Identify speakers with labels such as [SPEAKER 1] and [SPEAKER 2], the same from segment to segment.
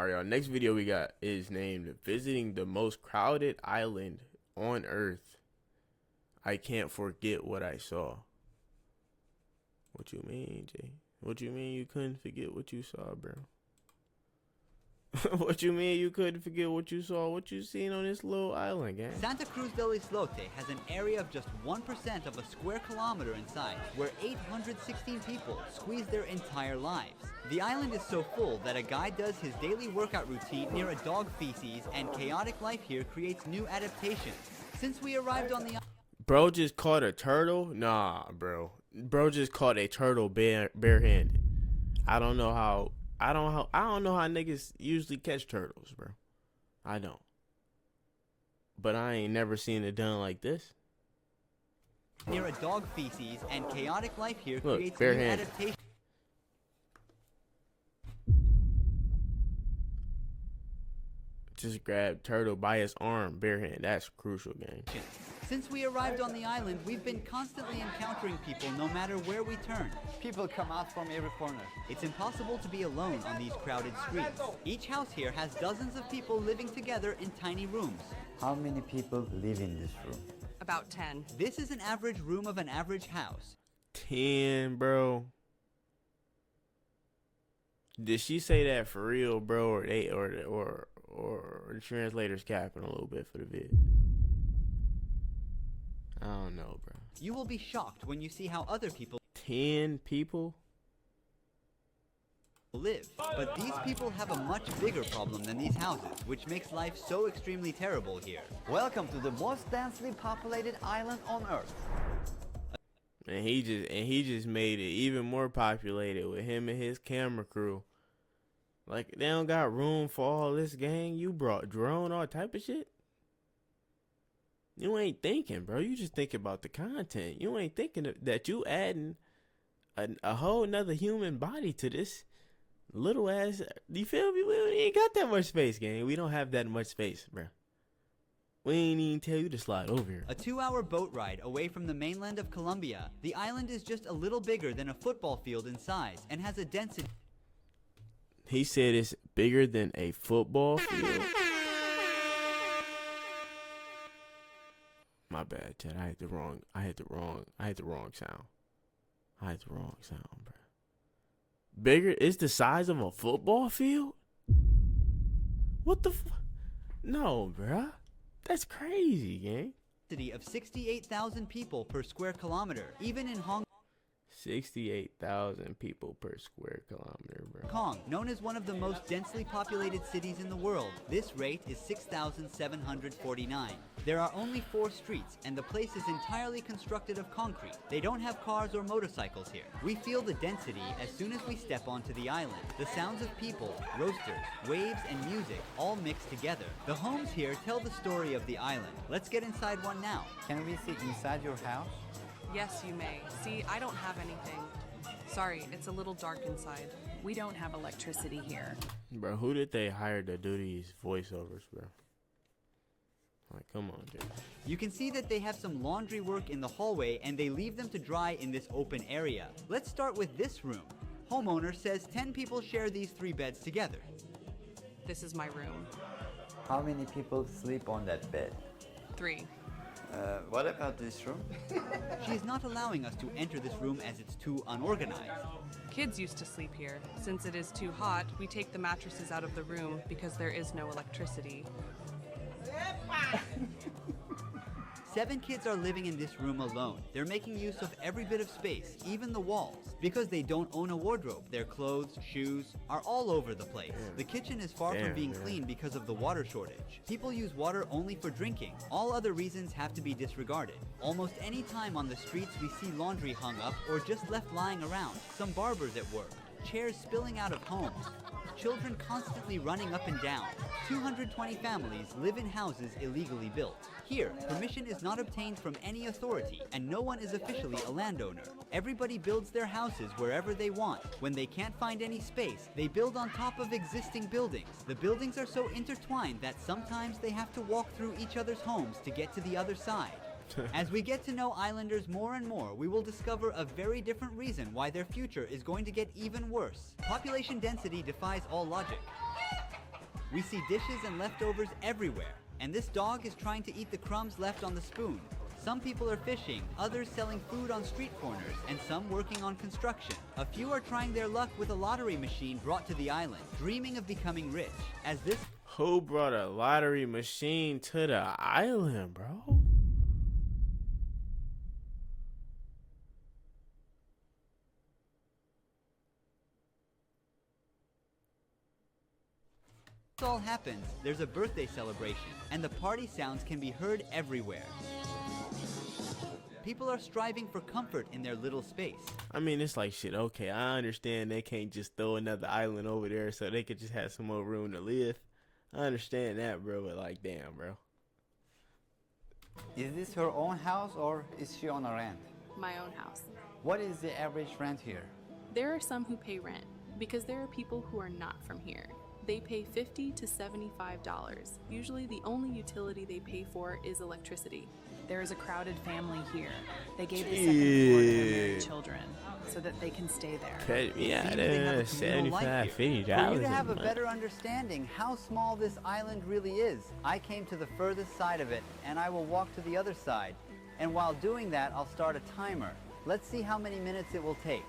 [SPEAKER 1] Alright, y'all. Next video we got is named Visiting the Most Crowded Island on Earth. I can't forget what I saw. What you mean, Jay? What you mean you couldn't forget what you saw, bro? What you mean you couldn't forget what you saw? What you seen on this little island, gang?
[SPEAKER 2] Santa Cruz del Islote has an area of just 1% of a square kilometer in size, where 816 people squeeze their entire lives. The island is so full that a guy does his daily workout routine near a dog feces, and chaotic life here creates new adaptations. Since we arrived on the
[SPEAKER 1] Bro just caught a turtle? Nah, bro. Bro just caught a turtle barehanded. I don't know how niggas usually catch turtles, bro. I don't. But I ain't never seen it done like this.
[SPEAKER 2] Near a dog feces, and chaotic life here
[SPEAKER 1] Look,
[SPEAKER 2] creates new
[SPEAKER 1] barehanded.
[SPEAKER 2] adaptations.
[SPEAKER 1] Just grab turtle by his arm, barehanded. That's crucial, gang.
[SPEAKER 2] Since we arrived on the island, we've been constantly encountering people no matter where we turn.
[SPEAKER 3] People come out from every corner.
[SPEAKER 2] It's impossible to be alone on these crowded streets. Each house here has dozens of people living together in tiny rooms.
[SPEAKER 3] How many people live in this room?
[SPEAKER 4] About 10.
[SPEAKER 2] This is an average room of an average house.
[SPEAKER 1] 10, bro. Did she say that for real, bro, or the translator's capping a little bit for the vid? I don't know, bro.
[SPEAKER 2] You will be shocked when you see how other people
[SPEAKER 1] 10 people?
[SPEAKER 2] live. But these people have a much bigger problem than these houses, which makes life so extremely terrible here.
[SPEAKER 3] Welcome to the most densely populated island on Earth.
[SPEAKER 1] And he just made it even more populated with him and his camera crew. Like, they don't got room for all this, gang. You brought drone, all type of shit. You ain't thinking, bro. You just think about the content. You ain't thinking that you adding a whole nother human body to this little ass. You feel me? We ain't got that much space, gang. We don't have that much space, bro. We ain't even tell you to slide over here.
[SPEAKER 2] A 2-hour boat ride away from the mainland of Colombia, the island is just a little bigger than a football field in size and has a density.
[SPEAKER 1] He said it's bigger than a football field. My bad, Ted. I had the wrong sound. Bro. Bigger? It's the size of a football field? What the No, bruh. That's crazy, gang.
[SPEAKER 2] Of 68,000 people per square kilometer. Even in Hong
[SPEAKER 1] 68,000 people per square kilometer, bro.
[SPEAKER 2] Kong, known as one of the most densely populated cities in the world, this rate is 6,749. There are only 4 streets, and the place is entirely constructed of concrete. They don't have cars or motorcycles here. We feel the density as soon as we step onto the island. The sounds of people, roasters, waves, and music all mixed together. The homes here tell the story of the island. Let's get inside one now.
[SPEAKER 3] Can we see inside your house?
[SPEAKER 4] Yes, you may. See, I don't have anything. Sorry, it's a little dark inside. We don't have electricity here.
[SPEAKER 1] Bro, who did they hire to do these voiceovers, bro? Like, come on, dude.
[SPEAKER 2] You can see that they have some laundry work in the hallway and they leave them to dry in this open area. Let's start with this room. Homeowner says 10 people share these 3 beds together.
[SPEAKER 4] This is my room.
[SPEAKER 3] How many people sleep on that bed?
[SPEAKER 4] 3.
[SPEAKER 3] What about this room?
[SPEAKER 2] She is not allowing us to enter this room as it's too unorganized.
[SPEAKER 4] Kids used to sleep here. Since it is too hot, we take the mattresses out of the room because there is no electricity.
[SPEAKER 2] 7 kids are living in this room alone. They're making use of every bit of space, even the walls. Because they don't own a wardrobe, their clothes, shoes are all over the place. The kitchen is far from being clean because of the water shortage. People use water only for drinking. All other reasons have to be disregarded. Almost any time on the streets we see laundry hung up or just left lying around. Some barbers at work. Chairs spilling out of homes. Children constantly running up and down. 220 families live in houses illegally built. Here, permission is not obtained from any authority, and no one is officially a landowner. Everybody builds their houses wherever they want. When they can't find any space, they build on top of existing buildings. The buildings are so intertwined that sometimes they have to walk through each other's homes to get to the other side. As we get to know islanders more and more, we will discover a very different reason why their future is going to get even worse. Population density defies all logic. We see dishes and leftovers everywhere, and this dog is trying to eat the crumbs left on the spoon. Some people are fishing, others selling food on street corners, and some working on construction. A few are trying their luck with a lottery machine brought to the island, dreaming of becoming rich. As this
[SPEAKER 1] Who brought a lottery machine to the island, bro?
[SPEAKER 2] all happens, there's a birthday celebration, and the party sounds can be heard everywhere. People are striving for comfort in their little space.
[SPEAKER 1] I mean, it's like shit. Okay, I understand they can't just throw another island over there so they could just have some more room to live. I understand that, bro, but like, damn, bro.
[SPEAKER 3] Is this her own house or is she on a rent?
[SPEAKER 5] My own house.
[SPEAKER 3] What is the average rent here?
[SPEAKER 5] There are some who pay rent because there are people who are not from here. They pay $50 to $75. Usually the only utility they pay for is electricity.
[SPEAKER 4] There is a crowded family here. They gave the second floor to their married
[SPEAKER 1] Shit.
[SPEAKER 4] children so that they can stay there.
[SPEAKER 1] Cut me out
[SPEAKER 2] Seems they have a
[SPEAKER 1] of
[SPEAKER 2] communal life
[SPEAKER 1] $75,
[SPEAKER 2] here.
[SPEAKER 1] $50
[SPEAKER 2] For you to have a
[SPEAKER 1] month.
[SPEAKER 2] better understanding how small this island really is, I came to the furthest side of it, and I will walk to the other side. And while doing that, I'll start a timer. Let's see how many minutes it will take.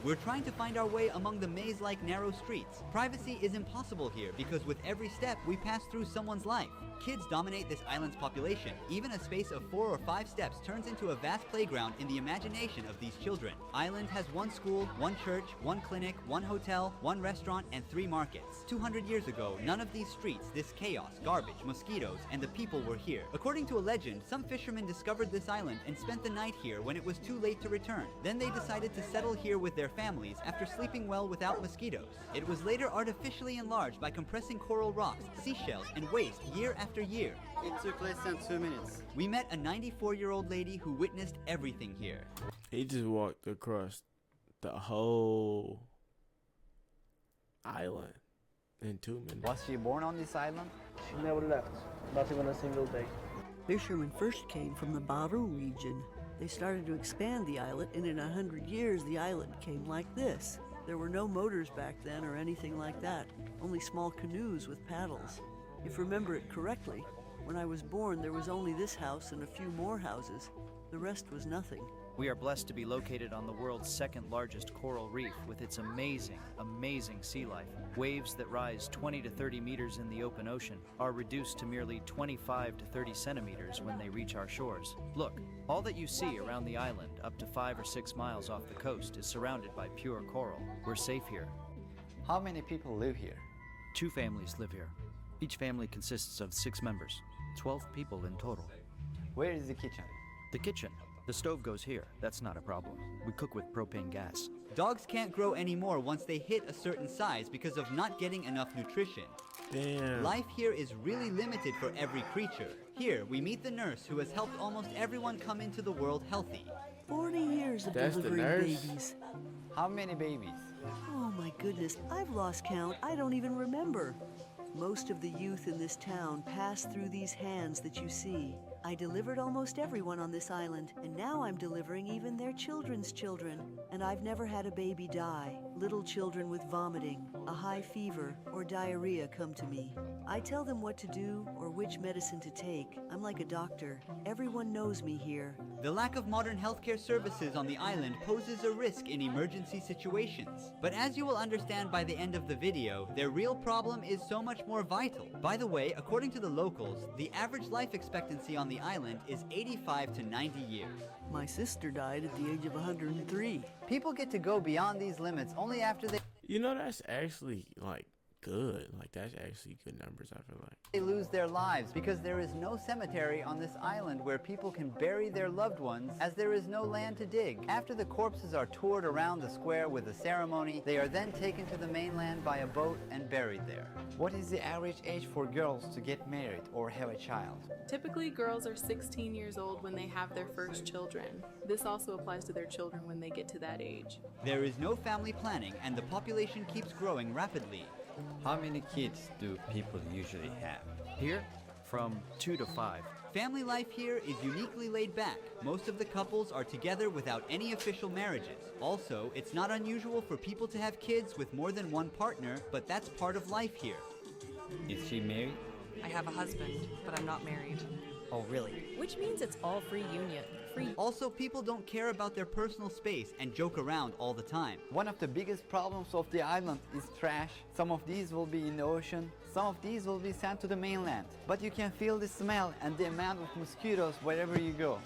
[SPEAKER 2] We're trying to find our way among the maze-like narrow streets. Privacy is impossible here because with every step we pass through someone's life. Kids dominate this island's population. Even a space of 4 or 5 steps turns into a vast playground in the imagination of these children. Island has 1 school, 1 church, 1 clinic, 1 hotel, 1 restaurant, and 3 markets. 200 years ago, none of these streets, this chaos, garbage, mosquitoes, and the people were here. According to a legend, some fishermen discovered this island and spent the night here when it was too late to return. Then they decided to settle here with their families after sleeping well without mosquitoes. It was later artificially enlarged by compressing coral rocks, seashells, and waste year after year.
[SPEAKER 3] It took less than 2 minutes.
[SPEAKER 2] We met a 94-year-old lady who witnessed everything here.
[SPEAKER 1] He just walked across the whole island in 2 minutes.
[SPEAKER 3] Was she born on this island?
[SPEAKER 6] She never left, not even a single day.
[SPEAKER 7] Fishermen first came from the Baru region. They started to expand the islet, and in 100 years the island became like this. There were no motors back then or anything like that, only small canoes with paddles. If you remember it correctly, when I was born there was only this house and a few more houses. The rest was nothing.
[SPEAKER 8] We are blessed to be located on the world's second largest coral reef with its amazing, amazing sea life. Waves that rise 20 to 30 meters in the open ocean are reduced to merely 25 to 30 centimeters when they reach our shores. Look, all that you see around the island up to 5 or 6 miles off the coast is surrounded by pure coral. We're safe here.
[SPEAKER 3] How many people live here?
[SPEAKER 8] 2 families live here. Each family consists of 6 members, 12 people in total.
[SPEAKER 3] Where is the kitchen?
[SPEAKER 8] The kitchen. The stove goes here. That's not a problem. We cook with propane gas.
[SPEAKER 2] Dogs can't grow anymore once they hit a certain size because of not getting enough nutrition.
[SPEAKER 1] Damn.
[SPEAKER 2] Life here is really limited for every creature. Here, we meet the nurse who has helped almost everyone come into the world healthy.
[SPEAKER 7] 40 years of
[SPEAKER 1] That's the
[SPEAKER 7] delivering
[SPEAKER 1] nurse?
[SPEAKER 7] babies.
[SPEAKER 3] How many babies?
[SPEAKER 7] Oh my goodness, I've lost count. I don't even remember. Most of the youth in this town pass through these hands that you see. I delivered almost everyone on this island, and now I'm delivering even their children's children. And I've never had a baby die. Little children with vomiting, a high fever, or diarrhea come to me. I tell them what to do or which medicine to take. I'm like a doctor. Everyone knows me here.
[SPEAKER 2] The lack of modern healthcare services on the island poses a risk in emergency situations. But as you will understand by the end of the video, their real problem is so much more vital. By the way, according to the locals, the average life expectancy on the island is 85 to 90 years.
[SPEAKER 7] My sister died at the age of 103.
[SPEAKER 2] People get to go beyond these limits only after
[SPEAKER 1] You know, that's actually like good. Like, that's actually good numbers, I feel like.
[SPEAKER 2] they lose their lives because there is no cemetery on this island where people can bury their loved ones as there is no land to dig. After the corpses are toured around the square with a ceremony, they are then taken to the mainland by a boat and buried there.
[SPEAKER 3] What is the average age for girls to get married or have a child?
[SPEAKER 5] Typically, girls are 16 years old when they have their first children. This also applies to their children when they get to that age.
[SPEAKER 2] There is no family planning and the population keeps growing rapidly.
[SPEAKER 9] How many kids do people usually have?
[SPEAKER 8] Here, from 2 to 5.
[SPEAKER 2] Family life here is uniquely laid back. Most of the couples are together without any official marriages. Also, it's not unusual for people to have kids with more than one partner, but that's part of life here.
[SPEAKER 9] Is she married?
[SPEAKER 4] I have a husband, but I'm not married.
[SPEAKER 3] Oh, really?
[SPEAKER 10] Which means it's all free union. Free.
[SPEAKER 2] Also, people don't care about their personal space and joke around all the time.
[SPEAKER 3] One of the biggest problems of the island is trash. Some of these will be in the ocean, some of these will be sent to the mainland. But you can feel the smell and the amount of mosquitoes wherever you go.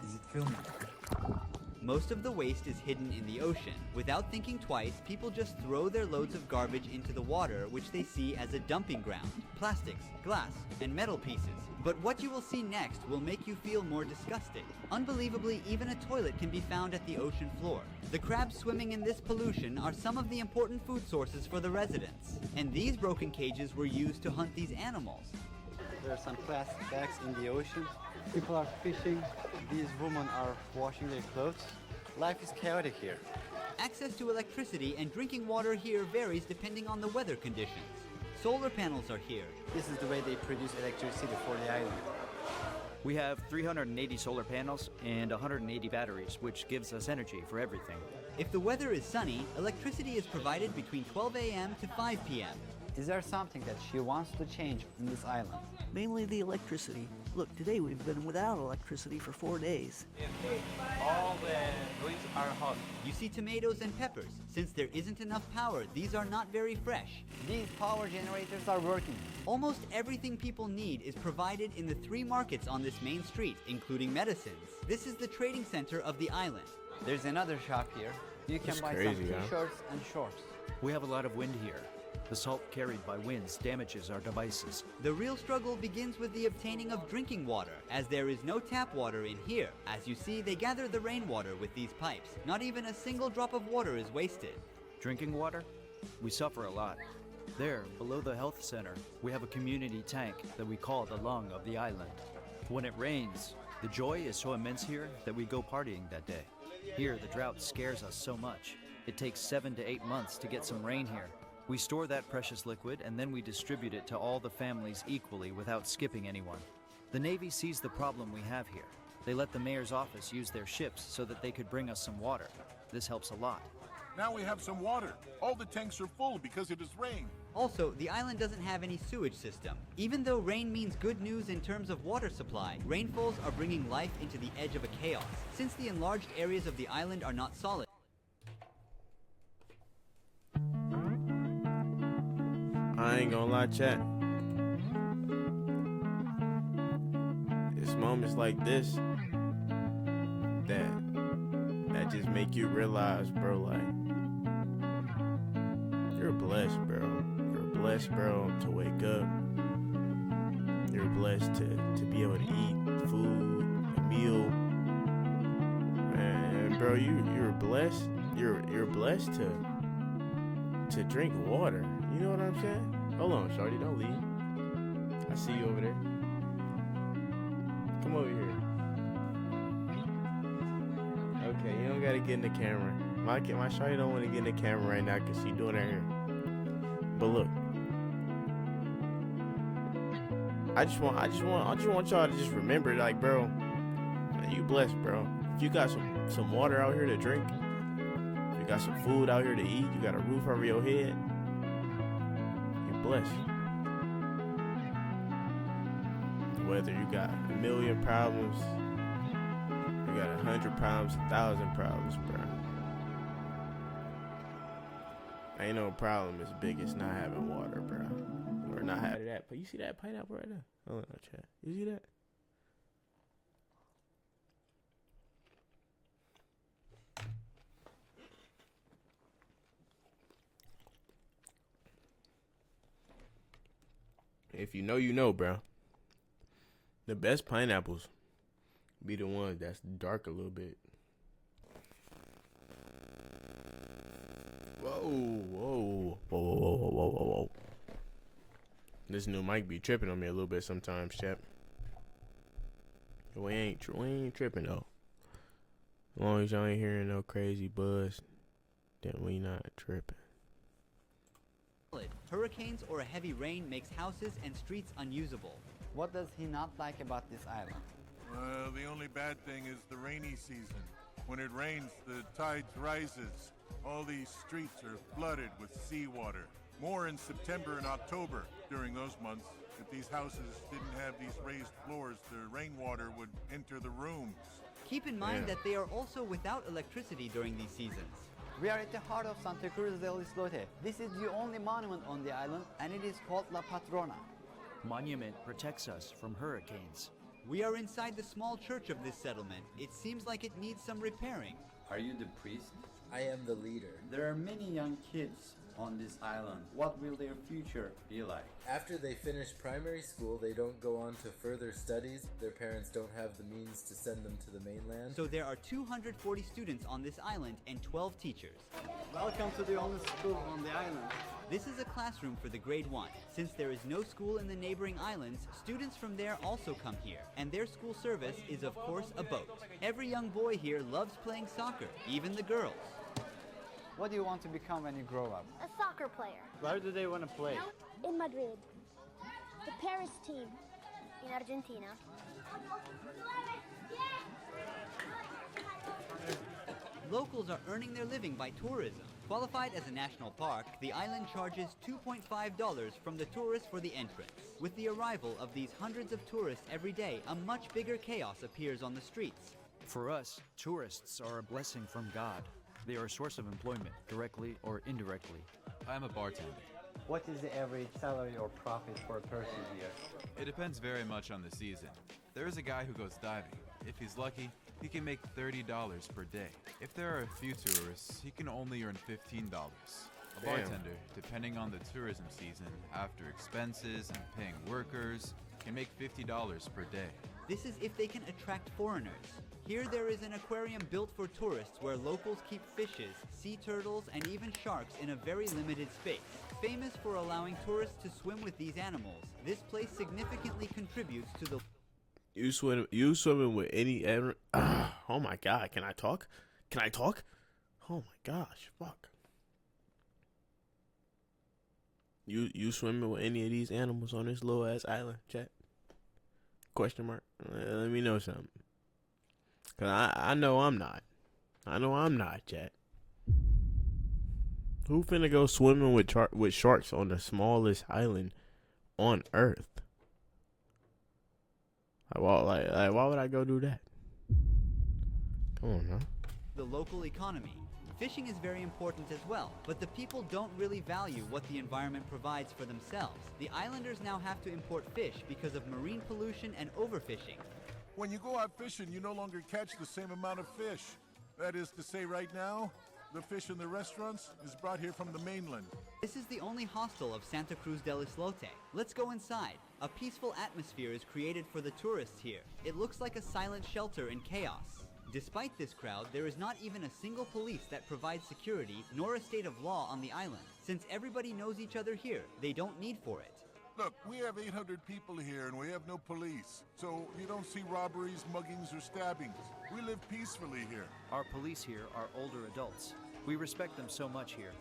[SPEAKER 2] Is it filming? Most of the waste is hidden in the ocean. Without thinking twice, people just throw their loads of garbage into the water, which they see as a dumping ground. Plastics, glass, and metal pieces. But what you will see next will make you feel more disgusting. Unbelievably, even a toilet can be found at the ocean floor. The crabs swimming in this pollution are some of the important food sources for the residents. And these broken cages were used to hunt these animals.
[SPEAKER 3] There are some plastic bags in the ocean. People are fishing. These women are washing their clothes. Life is chaotic here.
[SPEAKER 2] Access to electricity and drinking water here varies depending on the weather conditions. Solar panels are here.
[SPEAKER 3] This is the way they produce electricity for the island.
[SPEAKER 8] We have 380 solar panels and 180 batteries, which gives us energy for everything.
[SPEAKER 2] If the weather is sunny, electricity is provided between 12 a.m. to 5 p.m.
[SPEAKER 3] Is there something that she wants to change in this island?
[SPEAKER 7] Mainly the electricity. Look, today we've been without electricity for 4 days.
[SPEAKER 6] All the greens are hot.
[SPEAKER 2] You see tomatoes and peppers. Since there isn't enough power, these are not very fresh.
[SPEAKER 3] These power generators are working.
[SPEAKER 2] Almost everything people need is provided in the 3 markets on this main street, including medicines. This is the trading center of the island.
[SPEAKER 3] There's another shop here. You can
[SPEAKER 1] That's
[SPEAKER 3] buy
[SPEAKER 1] crazy,
[SPEAKER 3] some
[SPEAKER 1] huh?
[SPEAKER 3] t-shirts and shorts.
[SPEAKER 8] We have a lot of wind here. The salt carried by winds damages our devices.
[SPEAKER 2] The real struggle begins with the obtaining of drinking water, as there is no tap water in here. As you see, they gather the rainwater with these pipes. Not even a single drop of water is wasted.
[SPEAKER 8] Drinking water? We suffer a lot. There, below the health center, we have a community tank that we call the lung of the island. When it rains, the joy is so immense here that we go partying that day. Here, the drought scares us so much. It takes 7 to 8 months to get some rain here. We store that precious liquid and then we distribute it to all the families equally without skipping anyone. The Navy sees the problem we have here. They let the mayor's office use their ships so that they could bring us some water. This helps a lot.
[SPEAKER 11] Now we have some water. All the tanks are full because it has rained.
[SPEAKER 2] Also, the island doesn't have any sewage system. Even though rain means good news in terms of water supply, rainfalls are bringing life into the edge of a chaos. Since the enlarged areas of the island are not solid,
[SPEAKER 1] I ain't gonna lie, chat. It's moments like this that just make you realize, bro, like, you're blessed, bro. You're blessed, bro, to wake up. You're blessed to be able to eat food, a meal. Man, bro, you're blessed. You're blessed to drink water. You know what I'm saying? Hold on, shorty, don't leave. I see you over there. Come over here. Okay, you don't gotta get in the camera. My shorty don't want to get in the camera right now because she doing her hair. But look, I just want y'all to just remember, like, bro, man, you blessed, bro. If you got some water out here to drink, if you got some food out here to eat, you got a roof over your head, you're blessed. Whether you got a million problems, you got 100 problems, 1,000 problems, bro. Ain't no problem as big as not having water, bro. Or not having that. But you see that pineapple right there? Hold on, chat. You see that? If you know, you know, bro. The best pineapples be the ones that's dark a little bit. Whoa. This new mic be tripping on me a little bit sometimes, chap. We ain't tripping though. As long as y'all ain't hearing no crazy buzz, then we not tripping.
[SPEAKER 2] hurricanes or a heavy rain makes houses and streets unusable.
[SPEAKER 3] What does he not like about this island?
[SPEAKER 11] Well, the only bad thing is the rainy season. When it rains, the tides rises. All these streets are flooded with seawater. More in September and October. During those months, if these houses didn't have these raised floors, the rainwater would enter the rooms.
[SPEAKER 2] Keep in mind that they are also without electricity during these seasons.
[SPEAKER 3] We are at the heart of Santa Cruz del Islote. This is the only monument on the island, and it is called La Patrona.
[SPEAKER 8] Monument protects us from hurricanes.
[SPEAKER 2] We are inside the small church of this settlement. It seems like it needs some repairing.
[SPEAKER 9] Are you the priest?
[SPEAKER 12] I am the leader.
[SPEAKER 9] There are many young kids on this island. What will their future be like?
[SPEAKER 12] After they finish primary school, they don't go on to further studies. Their parents don't have the means to send them to the mainland.
[SPEAKER 2] So there are 240 students on this island and 12 teachers.
[SPEAKER 3] Welcome to the only school on the island.
[SPEAKER 2] This is a classroom for the grade 1. Since there is no school in the neighboring islands, students from there also come here, and their school service is of course a boat. Every young boy here loves playing soccer, even the girls.
[SPEAKER 3] What do you want to become when you grow up?
[SPEAKER 13] A soccer player.
[SPEAKER 3] Where do they want to play?
[SPEAKER 13] In Madrid. The Paris team. In Argentina.
[SPEAKER 2] Locals are earning their living by tourism. Qualified as a national park, the island charges $2.5 from the tourists for the entrance. With the arrival of these hundreds of tourists every day, a much bigger chaos appears on the streets.
[SPEAKER 8] For us, tourists are a blessing from God. They are a source of employment, directly or indirectly.
[SPEAKER 14] I'm a bartender.
[SPEAKER 3] What is the average salary or profit for a person here?
[SPEAKER 14] It depends very much on the season. There is a guy who goes diving. If he's lucky, he can make $30 per day. If there are a few tourists, he can only earn $15. A bartender, depending on the tourism season, after expenses and paying workers, can make $50 per day.
[SPEAKER 2] This is if they can attract foreigners. Here there is an aquarium built for tourists where locals keep fishes, sea turtles, and even sharks in a very limited space. Famous for allowing tourists to swim with these animals, this place significantly contributes to the...
[SPEAKER 1] You swimming with any animal? Oh my God, can I talk? Can I talk? Oh my gosh, fuck. You swimming with any of these animals on this little ass island, chat? Question mark. Let me know something. Cause I know I'm not. I know I'm not, chat. Who finna go swimming with sharks on the smallest island on Earth? Why would I go do that? Come on, now.
[SPEAKER 2] The local economy. Fishing is very important as well, but the people don't really value what the environment provides for themselves. The islanders now have to import fish because of marine pollution and overfishing.
[SPEAKER 11] When you go out fishing, you no longer catch the same amount of fish. That is to say, right now, the fish in the restaurants is brought here from the mainland.
[SPEAKER 2] This is the only hostel of Santa Cruz del Islote. Let's go inside. A peaceful atmosphere is created for the tourists here. It looks like a silent shelter in chaos. Despite this crowd, there is not even a single police that provides security, nor a state of law on the island. Since everybody knows each other here, they don't need for it.
[SPEAKER 11] Look, we have 800 people here and we have no police. So you don't see robberies, muggings, or stabbings. We live peacefully here.
[SPEAKER 8] Our police here are older adults. We respect them so much here.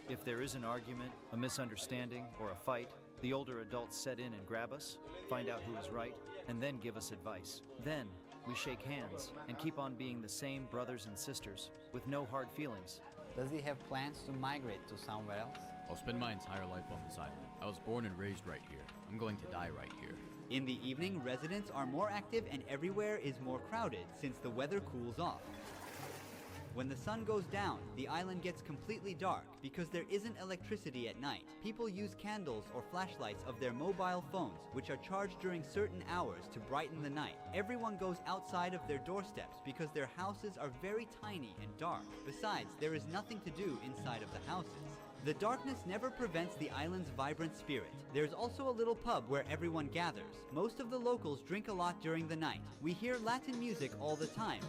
[SPEAKER 8] If there is an argument, a misunderstanding, or a fight, the older adults set in and grab us, find out who is right, and then give us advice. Then, we shake hands and keep on being the same brothers and sisters with no hard feelings.
[SPEAKER 3] Does he have plans to migrate to somewhere else?
[SPEAKER 15] I'll spend my entire life on this island. I was born and raised right here. I'm going to die right here.
[SPEAKER 2] In the evening, residents are more active and everywhere is more crowded since the weather cools off. When the sun goes down, the island gets completely dark because there isn't electricity at night. People use candles or flashlights of their mobile phones, which are charged during certain hours to brighten the night. Everyone goes outside of their doorsteps because their houses are very tiny and dark. Besides, there is nothing to do inside of the houses. The darkness never prevents the island's vibrant spirit. There's also a little pub where everyone gathers. Most of the locals drink a lot during the night. We hear Latin music all the time.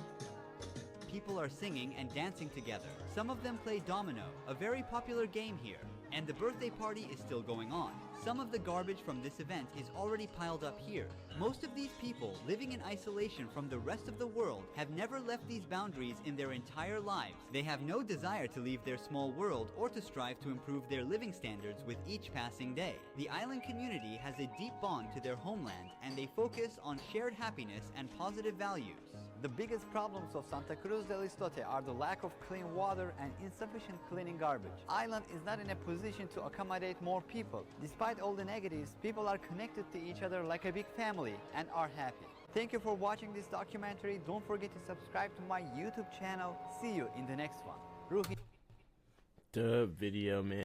[SPEAKER 2] People are singing and dancing together. Some of them play domino, a very popular game here. And the birthday party is still going on. Some of the garbage from this event is already piled up here. Most of these people, living in isolation from the rest of the world, have never left these boundaries in their entire lives. They have no desire to leave their small world or to strive to improve their living standards with each passing day. The island community has a deep bond to their homeland, and they focus on shared happiness and positive values.
[SPEAKER 3] The biggest problems of Santa Cruz del Islote are the lack of clean water and insufficient cleaning garbage. Island is not in a position to accommodate more people. Despite all the negatives, people are connected to each other like a big family and are happy. Thank you for watching this documentary. Don't forget to subscribe to my YouTube channel. See you in the next one. Ruhi.
[SPEAKER 1] The video, man.